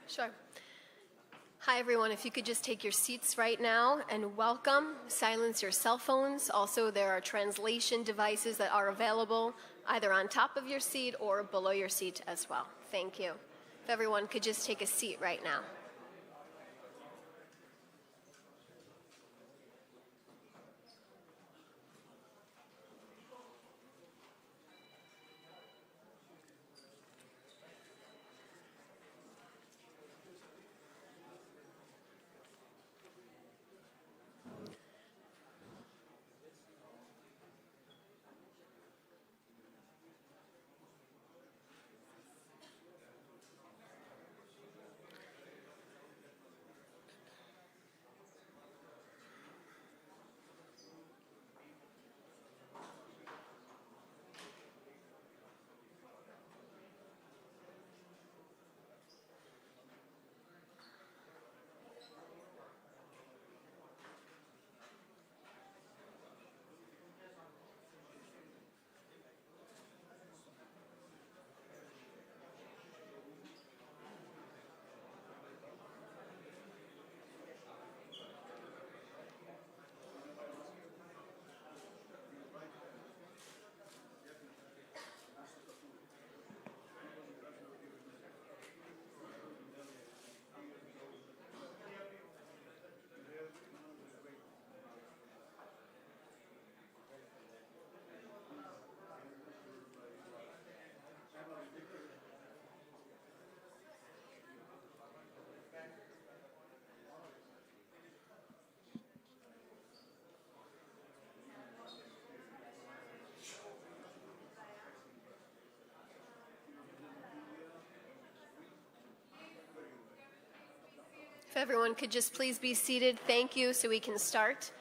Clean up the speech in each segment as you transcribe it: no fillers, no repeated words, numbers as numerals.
Sure. Hi, everyone. If you could just take your seats right now and welcome. Silence your cell phones. Also, there are translation devices that are available either on top of your seat or below your seat as well. Thank you. If everyone could just take a seat right now. If everyone could just please be seated, thank you, so we can start.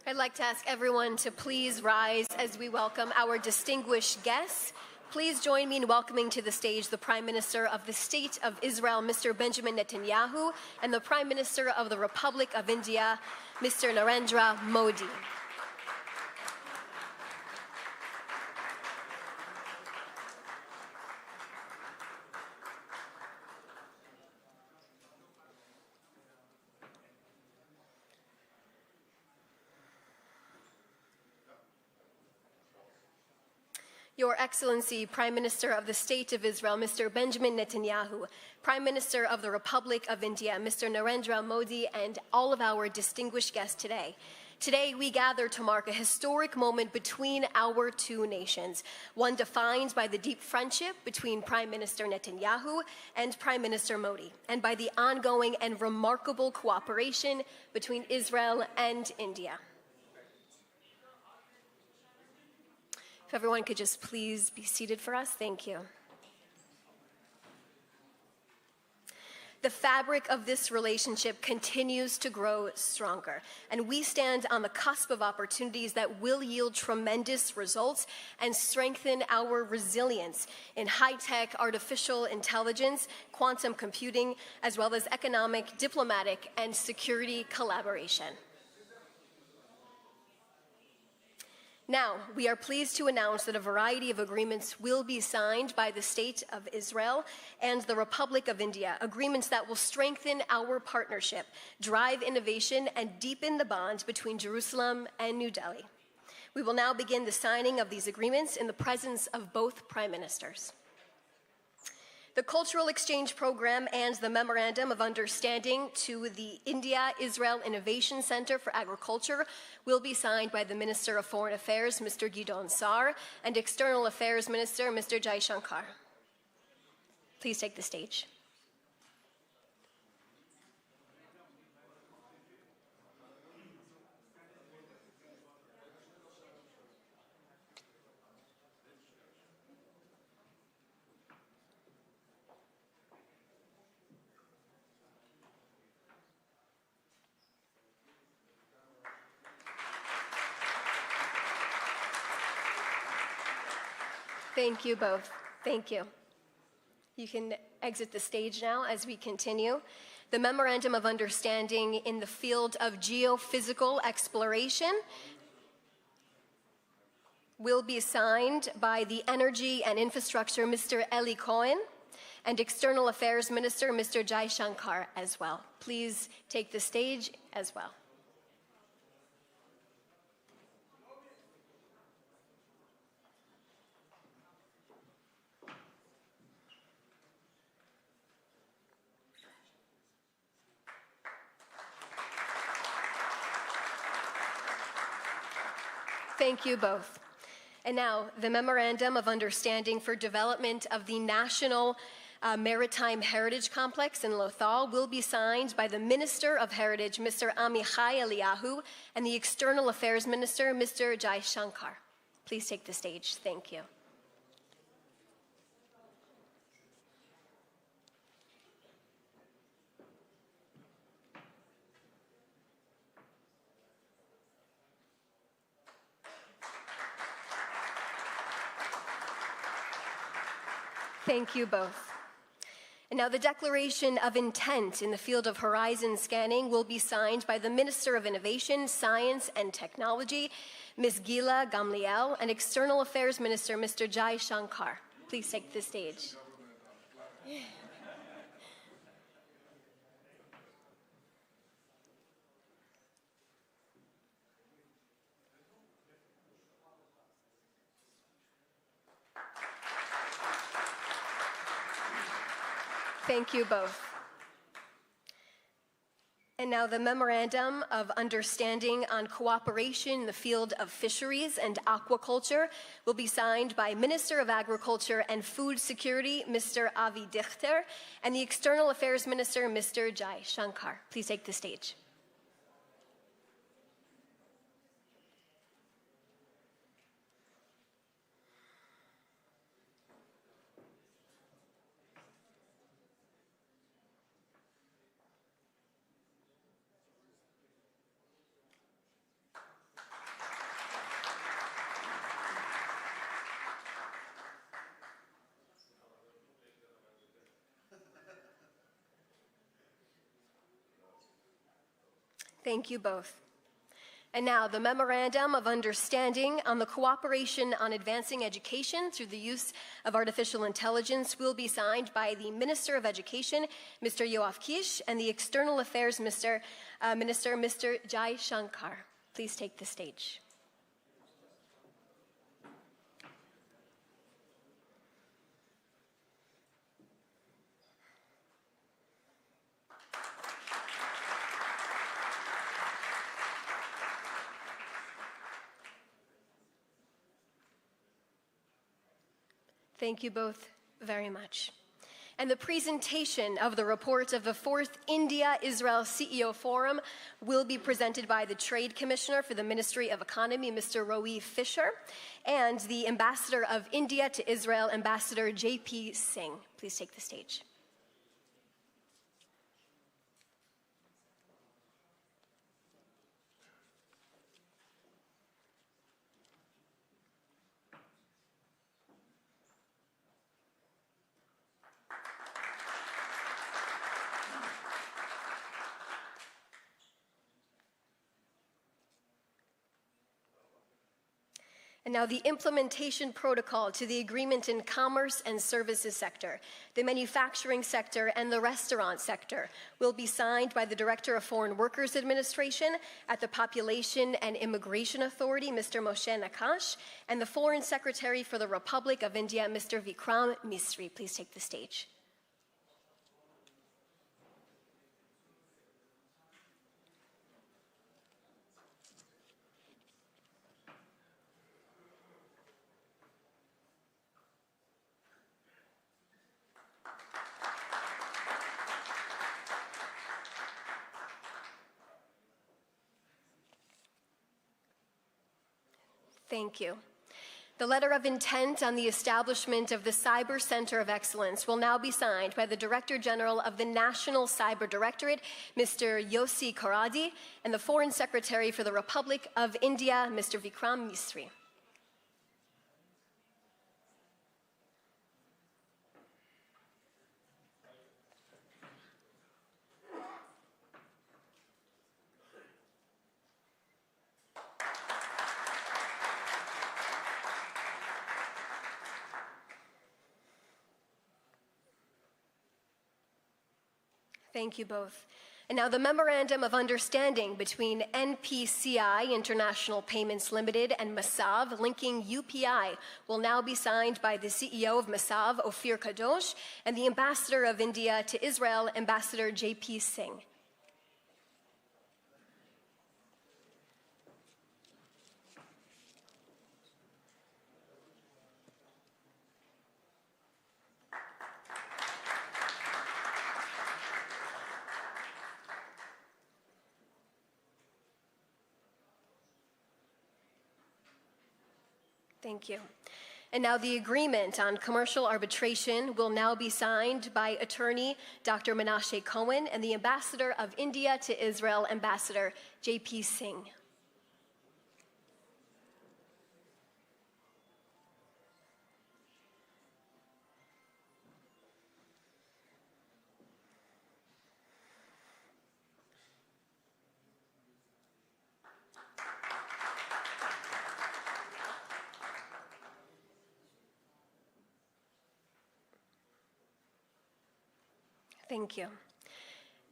I'd like to ask everyone to please rise as we welcome our distinguished guests. Please join me in welcoming to the stage the Prime Minister of the State of Israel, Mr. Benjamin Netanyahu, and the Prime Minister of the Republic of India, Mr. Narendra Modi. Your Excellency, Prime Minister of the State of Israel, Mr. Benjamin Netanyahu, Prime Minister of the Republic of India, Mr. Narendra Modi, and all of our distinguished guests today. Today, we gather to mark a historic moment between our two nations, one defined by the deep friendship between Prime Minister Netanyahu and Prime Minister Modi, and by the ongoing and remarkable cooperation between Israel and India. If everyone could just please be seated for us, thank you. The fabric of this relationship continues to grow stronger, and we stand on the cusp of opportunities that will yield tremendous results and strengthen our resilience in high-tech artificial intelligence, quantum computing, as well as economic, diplomatic, and security collaboration. Now, we are pleased to announce that a variety of agreements will be signed by the State of Israel and the Republic of India, agreements that will strengthen our partnership, drive innovation, and deepen the bond between Jerusalem and New Delhi. We will now begin the signing of these agreements in the presence of both prime ministers. The Cultural Exchange Program and the Memorandum of Understanding to the India-Israel Innovation Center for Agriculture will be signed by the Minister of Foreign Affairs, Mr. Gideon Sa'ar, and External Affairs Minister, Mr. Jai Shankar. Please take the stage. Thank you both. Thank you. You can exit the stage now as we continue. The Memorandum of Understanding in the field of geophysical exploration will be signed by the Energy and Infrastructure Mr. Eli Cohen and External Affairs Minister Mr. Jai Shankar as well. Please take the stage as well. Thank you both. And now, the Memorandum of Understanding for Development of the National Maritime Heritage Complex in Lothal will be signed by the Minister of Heritage, Mr. Amichai Eliyahu, and the External Affairs Minister, Mr. Jai Shankar. Please take the stage. Thank you. Thank you both. And now the Declaration of Intent in the field of horizon scanning will be signed by the Minister of Innovation, Science and Technology, Ms. Gila Gamliel, and External Affairs Minister, Mr. Jai Shankar. Please take the stage. Thank you both. And now the Memorandum of Understanding on Cooperation in the field of fisheries and aquaculture will be signed by Minister of Agriculture and Food Security, Mr. Avi Dichter, and the External Affairs Minister, Mr. Jai Shankar. Please take the stage. Thank you both. And now the Memorandum of Understanding on the Cooperation on Advancing Education through the Use of Artificial Intelligence will be signed by the Minister of Education, Mr. Yoav Kish, and the External Affairs Minister, Mr. Jai Shankar. Please take the stage. Thank you both very much. And the presentation of the report of the 4th India-Israel CEO Forum will be presented by the Trade Commissioner for the Ministry of Economy, Mr. Roy Fisher, and the Ambassador of India to Israel, Ambassador J.P. Singh. Please take the stage. And now the implementation protocol to the agreement in commerce and services sector, the manufacturing sector, and the restaurant sector will be signed by the Director of Foreign Workers Administration at the Population and Immigration Authority, Mr. Moshe Nakash, and the Foreign Secretary for the Republic of India, Mr. Vikram Misri. Please take the stage. Thank you. The letter of intent on the establishment of the Cyber Center of Excellence will now be signed by the Director General of the National Cyber Directorate, Mr. Yossi Karadi, and the Foreign Secretary for the Republic of India, Mr. Vikram Misri. Thank you both. And now the Memorandum of Understanding between NPCI, International Payments Limited, and Masav, linking UPI, will now be signed by the CEO of Masav, Ophir Kadosh, and the Ambassador of India to Israel, Ambassador J.P. Singh. Thank you. And now the agreement on commercial arbitration will now be signed by attorney Dr. Menashe Cohen and the Ambassador of India to Israel, Ambassador J.P. Singh. Thank you.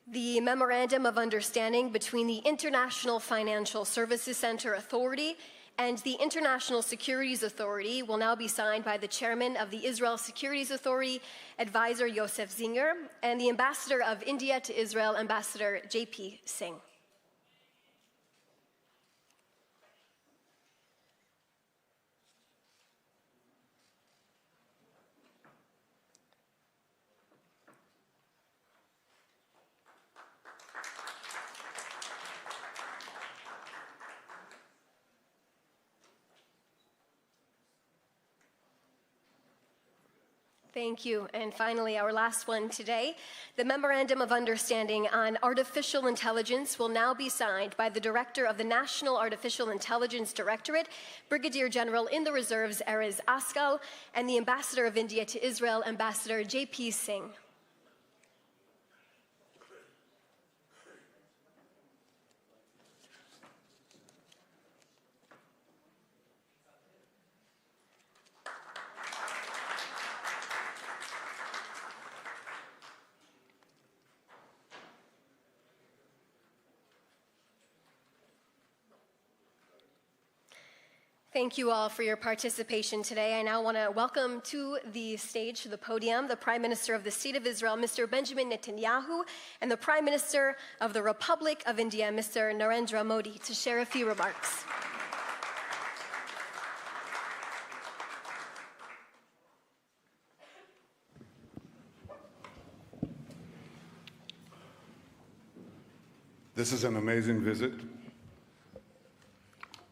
The Memorandum of Understanding between the International Financial Services Center Authority and the International Securities Authority will now be signed by the Chairman of the Israel Securities Authority, Advisor Yosef Zinger, and the Ambassador of India to Israel, Ambassador J.P. Singh. Thank you. And finally, our last one today, the Memorandum of Understanding on Artificial Intelligence will now be signed by the Director of the National Artificial Intelligence Directorate, Brigadier General in the Reserves, Erez Askal, and the Ambassador of India to Israel, Ambassador J.P. Singh. Thank you all for your participation today. I now want to welcome to the stage, to the podium, the Prime Minister of the State of Israel, Mr. Benjamin Netanyahu, and the Prime Minister of the Republic of India, Mr. Narendra Modi, to share a few remarks. This is an amazing visit.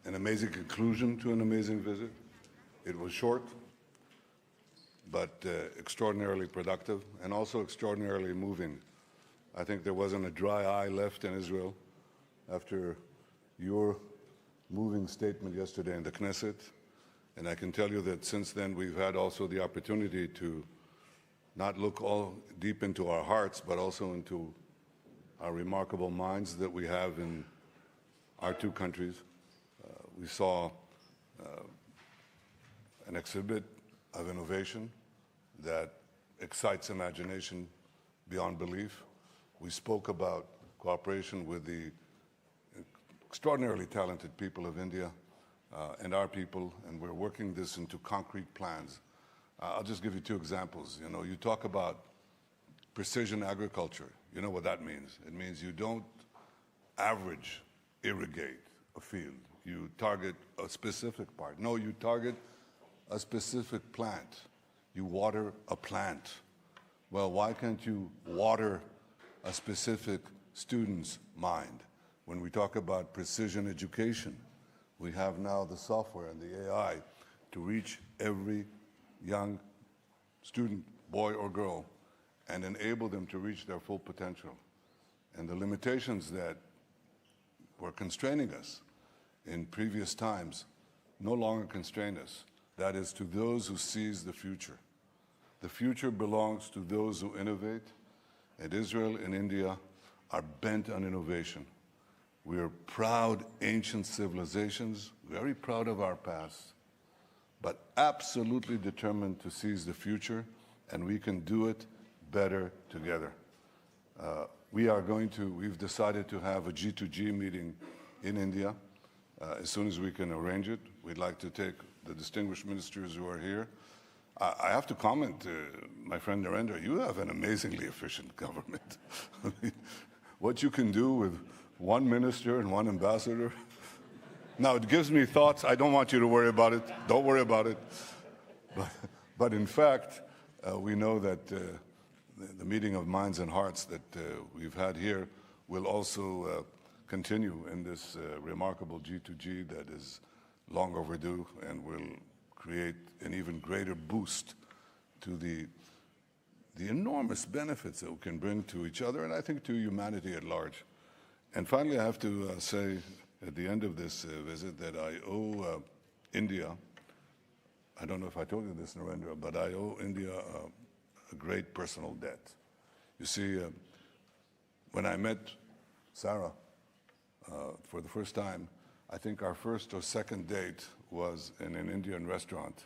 An amazing conclusion to an amazing visit. It was short, but extraordinarily productive and also extraordinarily moving. I think there wasn't a dry eye left in Israel after your moving statement yesterday in the Knesset. And I can tell you that since then we've had also the opportunity to not look all deep into our hearts, but also into our remarkable minds that we have in our two countries. We saw an exhibit of innovation that excites imagination beyond belief. We spoke about cooperation with the extraordinarily talented people of India and our people, and we're working this into concrete plans. I'll just give you two examples. You know, you talk about precision agriculture. You know what that means. It means you don't average irrigate a field. You target a specific part. No, you target a specific plant. You water a plant. Well, why can't you water a specific student's mind? When we talk about precision education, we have now the software and the AI to reach every young student, boy or girl, and enable them to reach their full potential. And the limitations that were constraining us in previous times no longer constrain us. That is, to those who seize the future. The future belongs to those who innovate, and Israel and India are bent on innovation. We are proud ancient civilizations, very proud of our past, but absolutely determined to seize the future, and we can do it better together. We've decided to have a G2G meeting in India as soon as we can arrange it. We'd like to take the distinguished ministers who are here. I have to comment, my friend Narendra, you have an amazingly efficient government. I mean, what you can do with one minister and one ambassador. Now, it gives me thoughts. I don't want you to worry about it. Don't worry about it. But in fact, we know that the meeting of minds and hearts that we've had here will also continue in this remarkable G2G that is long overdue and will create an even greater boost to the enormous benefits that we can bring to each other and I think to humanity at large. And finally, I have to say at the end of this visit that I owe India, I don't know if I told you this, Narendra, but I owe India a great personal debt. You see, when I met Sarah for the first time, I think our first or second date was in an Indian restaurant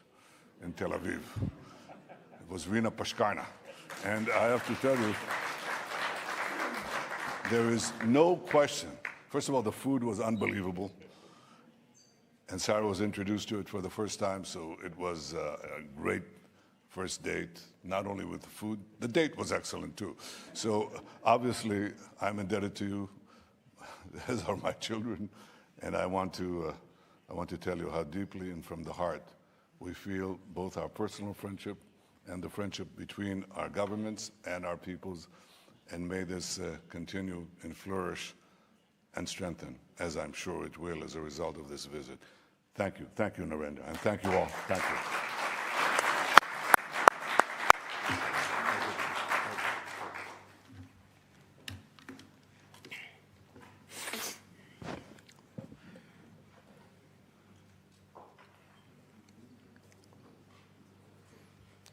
in Tel Aviv. It was Rina Pashkarna. And I have to tell you, there is no question. First of all, the food was unbelievable. And Sarah was introduced to it for the first time, so it was a great first date, not only with the food. The date was excellent, too. So obviously, I'm indebted to you, as are my children. And I want to tell you how deeply and from the heart we feel both our personal friendship and the friendship between our governments and our peoples. And may this continue and flourish and strengthen, as I'm sure it will as a result of this visit. Thank you. Thank you, Narendra. And thank you all. Thank you.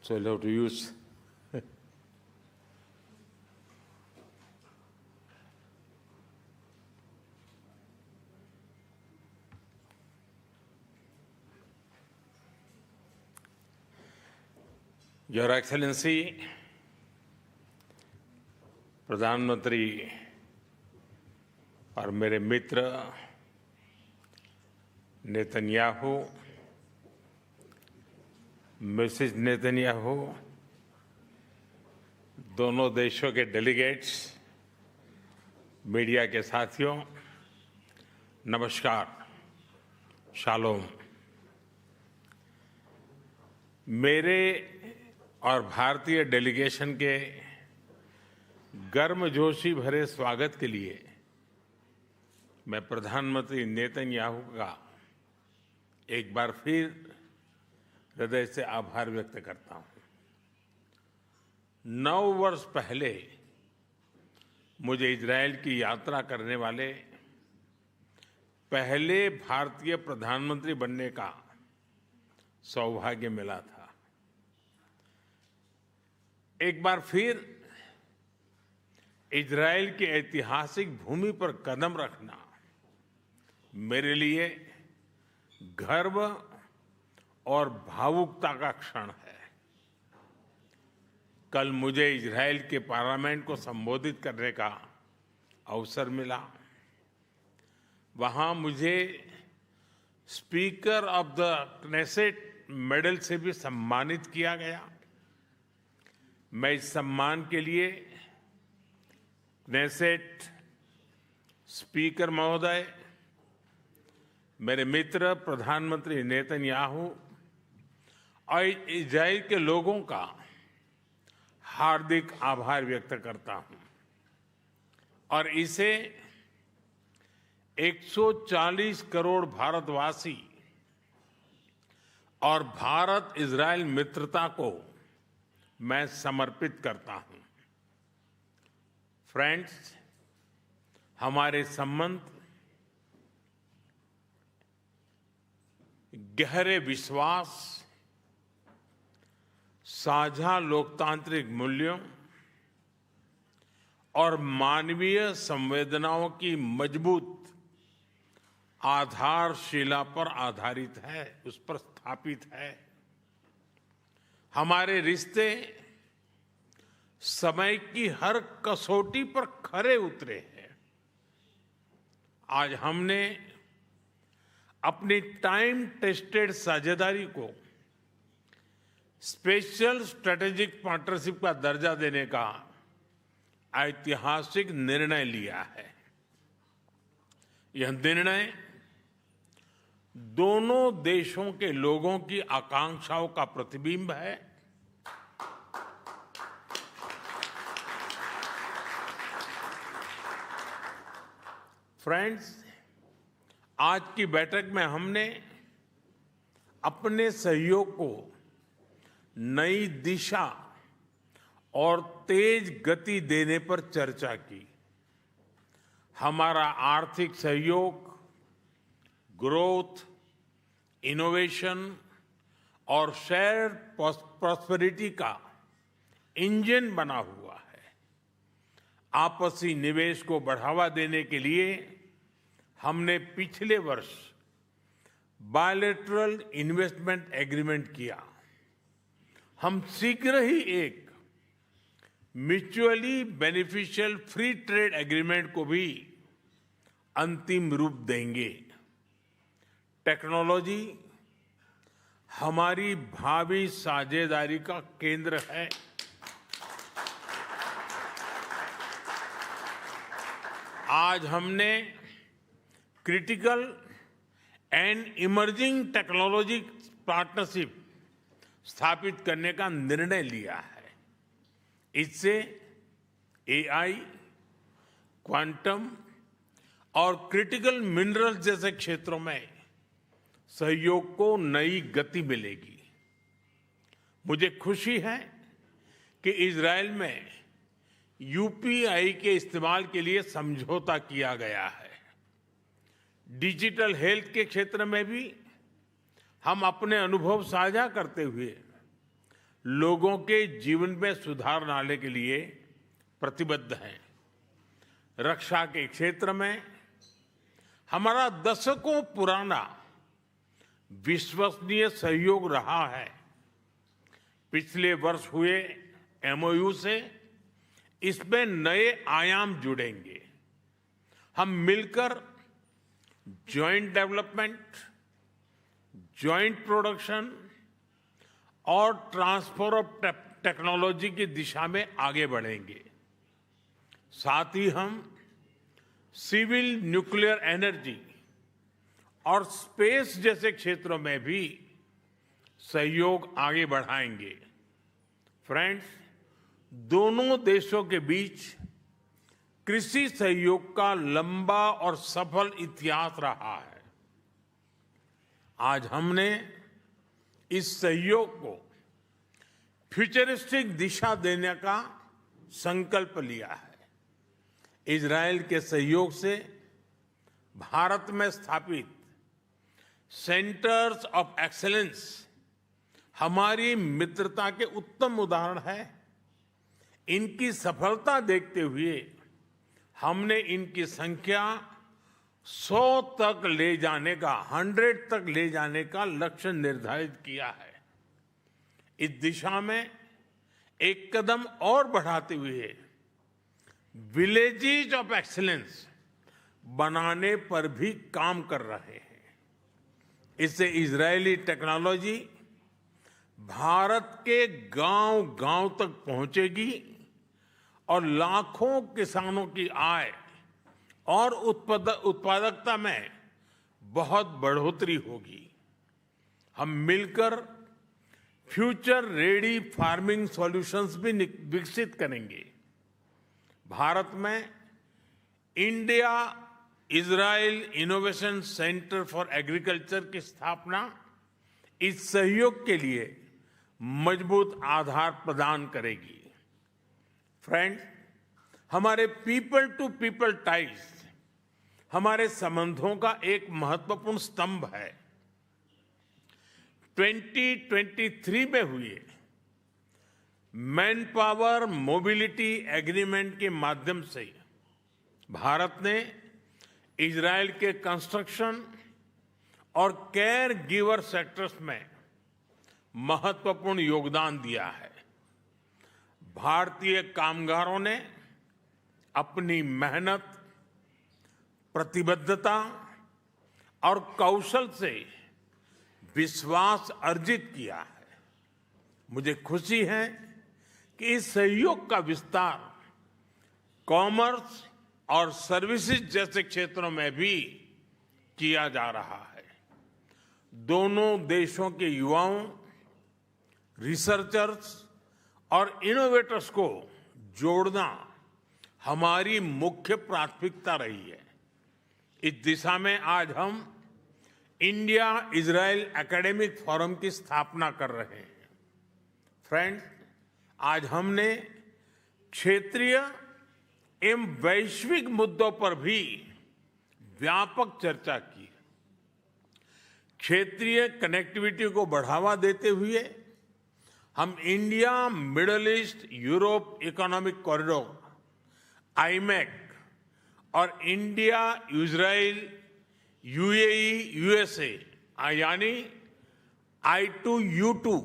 So I'll have to use Your Excellency, प्रधानमंत्री और मेरे मित्र Netanyahu, Mrs Netanyahu, दोनों देशों के delegates, media के साथियों, नमस्कार, shalom. मेरे और भारतीय डेलीगेशन के गर्मजोशी भरे स्वागत के लिए मैं प्रधानमंत्री नेतन्याहू का एक बार फिर हृदय से आभार व्यक्त करता हूं। 9 वर्ष पहले मुझे इजरायल की यात्रा करने वाले पहले भारतीय प्रधानमंत्री बनने का सौभाग्य मिला था। एक बार फिर इजरायल की ऐतिहासिक भूमि पर कदम रखना मेरे लिए गर्व और भावुकता का क्षण है। कल मुझे इजरायल के पार्लियामेंट को संबोधित करने का अवसर मिला। वहां मुझे speaker of the Knesset medal से भी सम्मानित किया गया। मैं इस सम्मान के लिए क्नेसेट स्पीकर महोदय, मेरे मित्र प्रधानमंत्री नेतन्याहू और इजरायल के लोगों का हार्दिक आभार व्यक्त करता हूं और इसे 140 करोड़ भारतवासी और भारत इजरायल मित्रता को मैं समर्पित करता हूं। फ्रेंड्स, हमारे संबंध गहरे विश्वास, साझा लोकतांत्रिक मूल्यों और मानवीय संवेदनाओं की मजबूत आधारशिला पर आधारित है, उस पर स्थापित है। हमारे रिश्ते समय की हर कसौटी पर खरे उतरे हैं। आज हमने अपनी टाइम टेस्टेड साझेदारी को स्पेशल स्ट्रेटेजिक पार्टनरशिप का दर्जा देने का ऐतिहासिक निर्णय लिया है। यह निर्णय दोनों देशों के लोगों की आकांक्षाओं का प्रतिबिंब है। फ्रेंड्स, आज की बैठक में हमने अपने सहयोग को नई दिशा और तेज गति देने पर चर्चा की। हमारा आर्थिक सहयोग ग्रोथ, इनोवेशन और शेयर प्रॉस्पेरिटी का इंजन बना हुआ है। आपसी निवेश को बढ़ावा देने के लिए हमने पिछले वर्ष बायलैटरल इन्वेस्टमेंट एग्रीमेंट किया। हम शीघ्र ही एक mutually beneficial free trade agreement को भी अंतिम रूप देंगे। टेक्नोलॉजी हमारी भावी साझेदारी का केंद्र है। आज हमने critical and emerging technology partnership स्थापित करने का निर्णय लिया है। इससे एआई, क्वांटम और क्रिटिकल मिनरल्स जैसे क्षेत्रों में सहयोग को नई गति मिलेगी। मुझे खुशी है कि इजरायल में यूपीआई के इस्तेमाल के लिए समझौता किया गया है। डिजिटल हेल्थ के क्षेत्र में भी हम अपने अनुभव साझा करते हुए लोगों के जीवन में सुधार लाने के लिए प्रतिबद्ध हैं। रक्षा के क्षेत्र में हमारा दशकों पुराना विश्वसनीय सहयोग रहा है। पिछले वर्ष हुए एमओयू से इसमें नए आयाम जुड़ेंगे। हम मिलकर जॉइंट डेवलपमेंट, जॉइंट प्रोडक्शन और ट्रांसफर ऑफ टेक्नोलॉजी की दिशा में आगे बढ़ेंगे। साथ ही हम सिविल न्यूक्लियर एनर्जी और स्पेस जैसे क्षेत्रों में भी सहयोग आगे बढ़ाएंगे। फ्रेंड्स, दोनों देशों के बीच कृषि सहयोग का लंबा और सफल इतिहास रहा है। आज हमने इस सहयोग को फ्यूचरिस्टिक दिशा देने का संकल्प लिया है। इजरायल के सहयोग से भारत में स्थापित सेंटर्स ऑफ एक्सीलेंस हमारी मित्रता के उत्तम उदाहरण है। इनकी सफलता देखते हुए हमने इनकी संख्या 100 तक ले जाने का, 100 तक ले जाने का लक्ष्य निर्धारित किया है। इस दिशा में एक कदम और बढ़ाते हुए विलेजेस ऑफ एक्सीलेंस बनाने पर भी काम कर रहे हैं। इससे इजरायली टेक्नोलॉजी भारत के गांव-गांव तक पहुंचेगी और लाखों किसानों की आय और उत्पादकता में बहुत बढ़ोतरी होगी। हम मिलकर फ्यूचर रेडी फार्मिंग सॉल्यूशंस भी विकसित करेंगे। भारत में India Israel innovation centre for agriculture की स्थापना इस सहयोग के लिए मजबूत आधार प्रदान करेगी। फ्रेंड्स, हमारे पीपल टू पीपल टाइज हमारे संबंधों का एक महत्वपूर्ण स्तंभ है। 2023 में हुए मैन पावर मोबिलिटी एग्रीमेंट के माध्यम से भारत ने इजरायल के कंस्ट्रक्शन और केयर गिवर सेक्टर्स में महत्वपूर्ण योगदान दिया है। भारतीय कामगारों ने अपनी मेहनत, प्रतिबद्धता और कौशल से विश्वास अर्जित किया है। मुझे खुशी है कि इस सहयोग का विस्तार कॉमर्स और सर्विसेज जैसे क्षेत्रों में भी किया जा रहा है। दोनों देशों के युवाओं, रिसर्चर्स और इनोवेटर्स को जोड़ना हमारी मुख्य प्राथमिकता रही है। इस दिशा में आज हम इंडिया इजराइल एकेडमिक फोरम की स्थापना कर रहे हैं। फ्रेंड्स, आज हमने क्षेत्रीय एवं वैश्विक मुद्दों पर भी व्यापक चर्चा की। क्षेत्रीय कनेक्टिविटी को बढ़ावा देते हुए हम India middle east Europe economic corridor IMEC और इंडिया इजराइल यूएई यूएसए यानी I2U2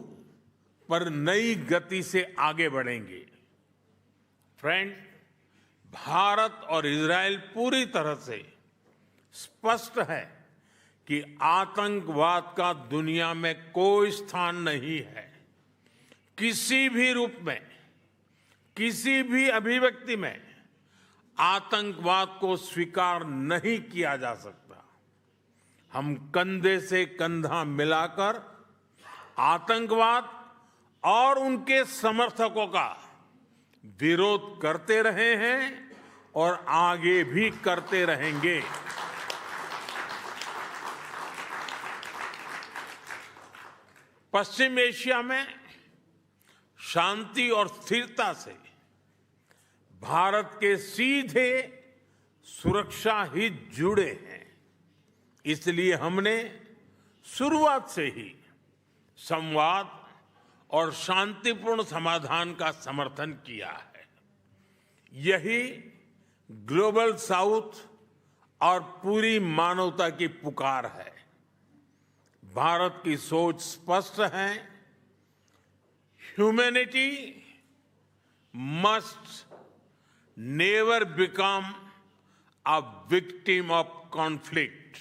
पर नई गति से आगे बढ़ेंगे। फ्रेंड्स, भारत और इजराइल पूरी तरह से स्पष्ट है कि आतंकवाद का दुनिया में कोई स्थान नहीं है। किसी भी रूप में, किसी भी अभिव्यक्ति में आतंकवाद को स्वीकार नहीं किया जा सकता। हम कंधे से कंधा मिलाकर आतंकवाद और उनके समर्थकों का विरोध करते रहे हैं और आगे भी करते रहेंगे। पश्चिम एशिया में शांति और स्थिरता से भारत के सीधे सुरक्षा हित जुड़े हैं। इसलिए हमने शुरुआत से ही संवाद और शांतिपूर्ण समाधान का समर्थन किया है। यही ग्लोबल साउथ और पूरी मानवता की पुकार है। भारत की सोच स्पष्ट है। Humanity must never become a victim of conflict.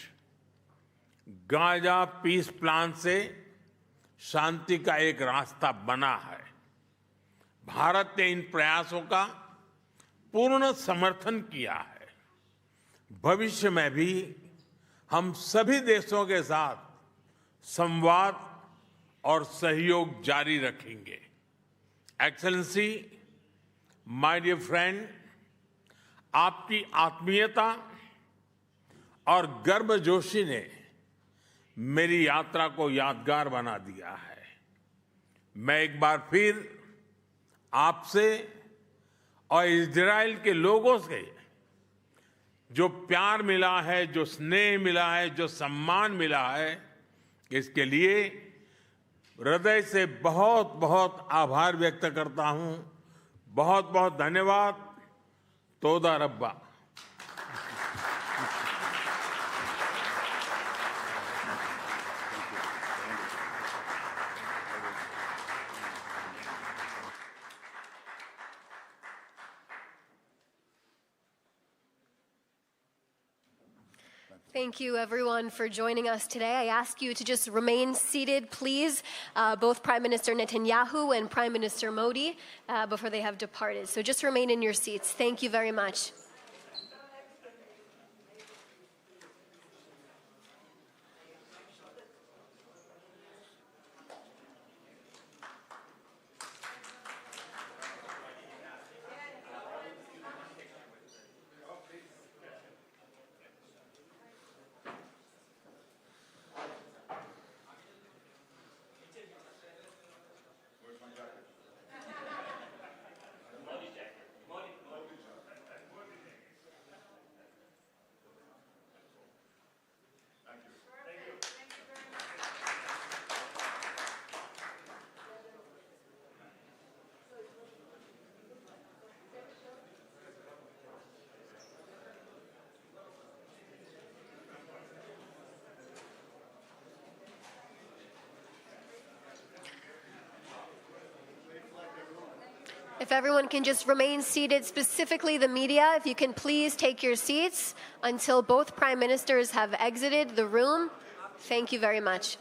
Gaza peace plan से शांति का एक रास्ता बना है। भारत ने इन प्रयासों का पूर्ण समर्थन किया है। भविष्य में भी हम सभी देशों के साथ संवाद और सहयोग जारी रखेंगे। एक्सेलेंसी, माय डियर फ्रेंड, आपकी आत्मीयता और गर्मजोशी ने मेरी यात्रा को यादगार बना दिया है। मैं एक बार फिर आपसे और इजराइल के लोगों से जो प्यार मिला है, जो स्नेह मिला है, जो सम्मान मिला है, इसके लिए हृदय से बहुत बहुत आभार व्यक्त करता हूं। बहुत बहुत धन्यवाद। तोदा रब्बा। Thank you, everyone, for joining us today. I ask you to just remain seated, please, both Prime Minister Netanyahu and Prime Minister Modi, before they have departed. So just remain in your seats. Thank you very much. If everyone can just remain seated, specifically the media, if you can please take your seats until both prime ministers have exited the room. Thank you very much.